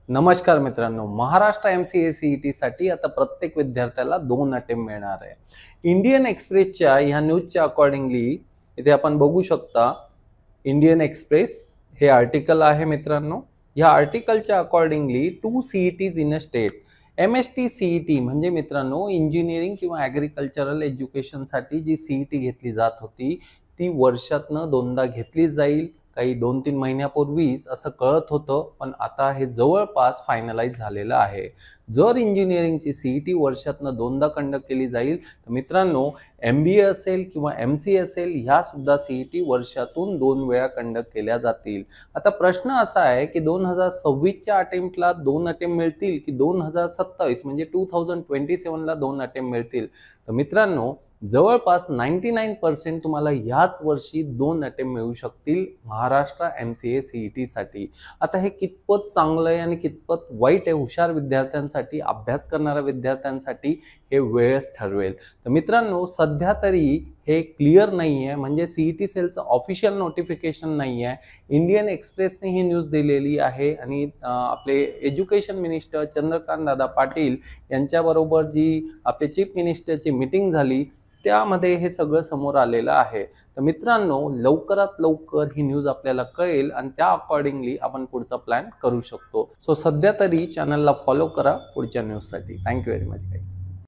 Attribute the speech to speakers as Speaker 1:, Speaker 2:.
Speaker 1: नमस्कार मित्रांनो, Maharashtra MCA CET साठी आता प्रत्येक विद्यार्थ्याला 2 अटेम्प्ट मिळणार आहे. इंडियन एक्सप्रेसच्या ह्या न्यूजच्या अकॉर्डिंगली इथे आपण बघू शकता. इंडियन एक्सप्रेस हे आर्टिकल आहे मित्रांनो. या आर्टिकलच्या accordingly 2 CETs in a state. MST CET म्हणजे मित्रांनो इंजिनिअरिंग किंवा ॲग्रिकल्चरल एज्युकेशनसाठी जी CET घेतली जात होती ती वर्षातनं 2दा घेतली जाईल. काही 2-3 महिन्यापूर्वीच असं कळत होतं, पण आता हे जवळपास फायनलाइज झालेलं आहे. जर इंजिनिअरिंगची CET वर्षातनं 2दा कंडक्ट केली जाईल तर मित्रांनो MBA असेल किंवा MCA असेल ह्या सुद्धा CET वर्षातून 2 वेळा कंडक्ट केल्या जातील. आता प्रश्न असा आहे की 2026च्या अटेम्प्टला 2 अटेम्प्ट मिळतील की 2027 म्हणजे 2027ला 2 अटेम्प्ट मिळतील. तर मित्रांनो जवळपास 99% तुम्हाला ह्याच वर्षी 2 अटेम्प्ट मिळू शकतील महाराष्ट्र MCA CET साठी. आता हे कितपत चांगलं आहे आणि कितपत वाईट आहे हुशार विद्यार्थ्यांसाठी, अभ्यास करणाऱ्या विद्यार्थ्यांसाठी हे वेळच ठरवेल. तर मित्रांनो सध्या तरी हे क्लिअर नाही आहे, म्हणजे CET सेलचं ऑफिशियल नोटिफिकेशन नाही आहे. इंडियन एक्सप्रेसने ही न्यूज दिलेली आहे आणि आपले एज्युकेशन मिनिस्टर चंद्रकांत दादा पाटील यांच्याबरोबर जी आपले चीफ मिनिस्टरची मीटिंग झाली त्यामध्ये हे सगळं समोर आलेलं आहे. तर मित्रांनो लवकरात लवकर ही न्यूज आपल्याला कळेल आणि त्या अकॉर्डिंगली आपण पुढचा प्लॅन करू शकतो. सो सध्या तरी चॅनलला फॉलो करा पुढच्या न्यूजसाठी. Thank you very much guys.